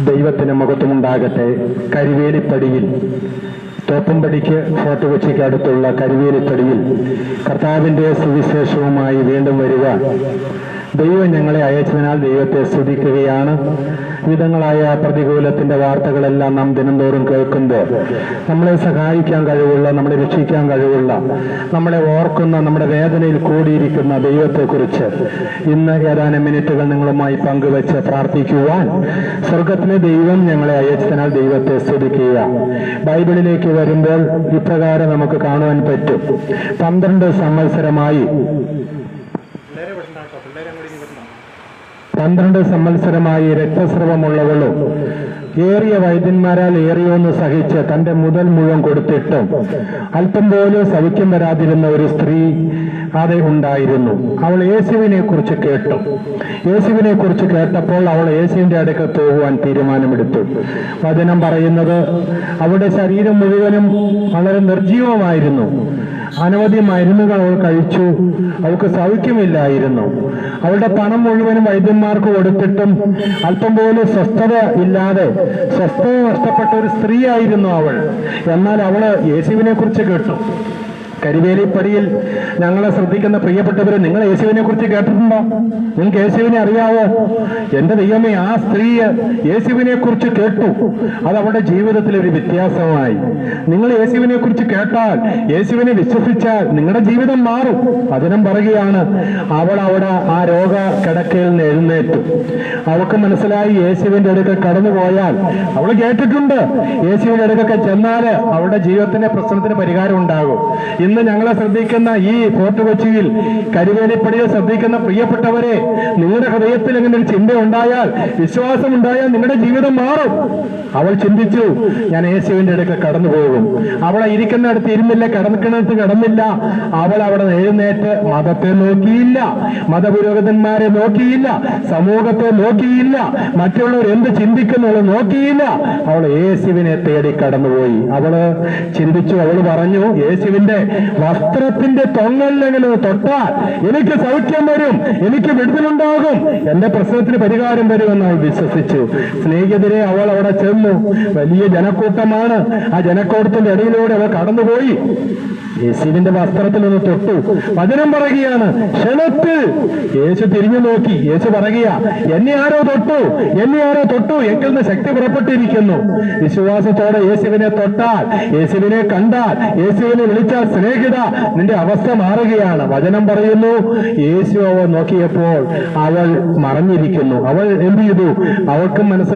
ദൈവത്തിന് മഹത്വമുണ്ടാകട്ടെ. കരിവേലിപ്പടിയിൽ, തോപ്പുംപടിക്ക് ഫോർട്ട് കൊച്ചിക്ക് അടുത്തുള്ള കരിവേലിപ്പടിയിൽ കർത്താവിന്റെ സുവിശേഷവുമായി വീണ്ടും വരിക. ദൈവം ഞങ്ങളെ അയച്ചതിനാൽ ദൈവത്തെ സ്തുതിക്കുകയാണ്. വിധങ്ങളായ പ്രതികൂലത്തിന്റെ വാർത്തകളെല്ലാം നാം ദിനംതോറും കേൾക്കുമ്പോൾ നമ്മളെ സഹായിക്കാൻ കഴിവുള്ള, നമ്മളെ രക്ഷിക്കാൻ കഴിവുള്ള, നമ്മളെ ഓർക്കുന്ന, നമ്മുടെ വേദനയിൽ കൂടിയിരിക്കുന്ന ദൈവത്തെക്കുറിച്ച് ഇന്ന് ഏതാനും മിനിറ്റുകൾ നിങ്ങളുമായി പങ്കുവെച്ച് പ്രാർത്ഥിക്കുവാൻ സ്വർഗത്തിലെ ദൈവം ഞങ്ങളെ അയച്ചതിനാൽ ദൈവത്തെ സ്തുതിക്കുക. ബൈബിളിലേക്ക് വരുമ്പോൾ ഇപ്രകാരം നമുക്ക് കാണുവാൻ പറ്റും. 12 സംവത്സരമായി രക്തസ്രവമുള്ളവളും ഏറിയ വൈദ്യന്മാരാൽ ഏറിയൊന്ന് സഹിച്ച് തന്റെ മുതൽ മുഴുവൻ കൊടുത്തിട്ടും അല്പം പോലും സൗഖ്യം വരാതിരുന്ന ഒരു സ്ത്രീ അവിടെ ഉണ്ടായിരുന്നു. അവൾ യേശുവിനെ കുറിച്ച് കേട്ടു. യേശുവിനെ കുറിച്ച് കേട്ടപ്പോൾ അവൾ യേശുവിന്റെ അടുക്കൽ പോകുവാൻ തീരുമാനമെടുത്തു. വചനം പറയുന്നത് അവളുടെ ശരീരം മുഴുവനും വളരെ നിർജീവമായിരുന്നു. അനവധി മരുന്നുകൾ അവൾ കഴിച്ചു. അവൾക്ക് സൗഖ്യമില്ലായിരുന്നു. അവളുടെ പണം മുഴുവനും വൈദ്യന്മാർക്ക് കൊടുത്തിട്ടും അല്പം പോലും സ്വസ്ഥത ഇല്ലാതെ, സ്വസ്ഥത നഷ്ടപ്പെട്ട ഒരു സ്ത്രീയായിരുന്നു അവൾ. എന്നാൽ അവള് യേശുവിനെ കുറിച്ച് കേട്ടു. കരിവേലിപ്പടിയിൽ ഞങ്ങളെ ശ്രദ്ധിക്കുന്ന പ്രിയപ്പെട്ടവരെ, നിങ്ങൾ യേശുവിനെ കുറിച്ച് കേട്ടിട്ടുണ്ടോ? നിങ്ങൾക്ക് യേശുവിനെ അറിയാവോ? എന്റെ ദൈവമേ, ആ സ്ത്രീ യേശുവിനെ കുറിച്ച് കേട്ടു. അത് അവളുടെ ജീവിതത്തിൽ ഒരു വ്യത്യാസമായി. നിങ്ങൾ യേശുവിനെ കുറിച്ച് കേട്ടാൽ, യേശുവിനെ വിശ്വസിച്ചാൽ നിങ്ങളുടെ ജീവിതം മാറും. വചനം പറയുകയാണ്, അവൾ അവിടെ ആ രോഗ കിടക്കയിൽ നിന്ന് എഴുന്നേറ്റു. അവൾക്ക് മനസ്സിലായി യേശുവിന്റെ അടുക്കൽ കടന്നുപോയാൽ, അവൾ കേട്ടിട്ടുണ്ട് യേശുവിന്റെ അടുക്കൊക്കെ ചെന്നാൽ അവളുടെ ജീവിതത്തിന്റെ പ്രശ്നത്തിന് പരിഹാരം ഉണ്ടാകും. ഇന്ന് ഞങ്ങളെ ശ്രദ്ധിക്കുന്ന ഈ ഫോർട്ട് കൊച്ചിയിൽ കരിവേലിപ്പടിയിൽ ശ്രദ്ധിക്കുന്ന പ്രിയപ്പെട്ടവരെ, നിങ്ങളുടെ ഹൃദയത്തിൽ അങ്ങനെ ഒരു ചിന്ത ഉണ്ടായാൽ, വിശ്വാസം ഉണ്ടായാൽ നിങ്ങളുടെ ജീവിതം മാറും. അവൾ ചിന്തിച്ചു, ഞാൻ യേശുവിന്റെ അടുക്കൽ കടന്നു പോകും. അവളെ ഇരിക്കുന്നിടത്ത് ഇരുന്നില്ല, കിടന്നിടത്ത് കിടന്നില്ല. അവൾ അവിടെ എഴുന്നേറ്റ് മതത്തെ നോക്കിയില്ല, മതപുരോഹിതന്മാരെ നോക്കിയില്ല, സമൂഹത്തെ നോക്കിയില്ല, മറ്റുള്ളവർ എന്ത് ചിന്തിക്കുന്നത് നോക്കിയില്ല. അവൾ യേശുവിനെ തേടി കടന്നുപോയി. അവള് ചിന്തിച്ചു, അവൾ പറഞ്ഞു, യേശുവിന്റെ വസ്ത്രത്തിന്റെ തൊങ്ങല്ലെങ്കിലും തൊട്ടാൽ എനിക്ക് സൗഖ്യം വരും, എനിക്ക് വിടുതലുണ്ടാകും, എന്റെ പ്രശ്നത്തിന് പരിഹാരം വരുമെന്ന് അവൾ വിശ്വസിച്ചു. സ്നേഹിതരെ, അവൾ അവിടെ ചെന്നു. വലിയ ജനക്കൂട്ടമാണ്. ആ ജനക്കൂട്ടത്തിന്റെ ഇടയിലൂടെ അവൾ കടന്നുപോയി. യേശുവിന്റെ വസ്ത്രത്തിൽ ഒന്ന് തൊട്ടു. വചനം പറയുകയാണ്, ക്ഷണത്തിൽ യേശു തിരിഞ്ഞു നോക്കി. യേശു പറയുക, എന്നെ ആരോ തൊട്ടു, എന്നെ ആരോ തൊട്ടു, എങ്കിൽ നിന്ന് ശക്തി പുറപ്പെട്ടിരിക്കുന്നു. വിശ്വാസത്തോടെ യേശുവിനെ തൊട്ടാൽ, യേശുവിനെ കണ്ടാൽ, യേശുവിനെ വിളിച്ചാൽ, സ്നേഹിത, നിന്റെ അവസ്ഥ മാറുകയാണ്. വചനം പറയുന്നു, യേശു അവൾ നോക്കിയപ്പോൾ അവൾ മറഞ്ഞിരിക്കുന്നു. അവൾ എന്ത് ചെയ്തു? അവൾക്ക് മനസ്സിൽ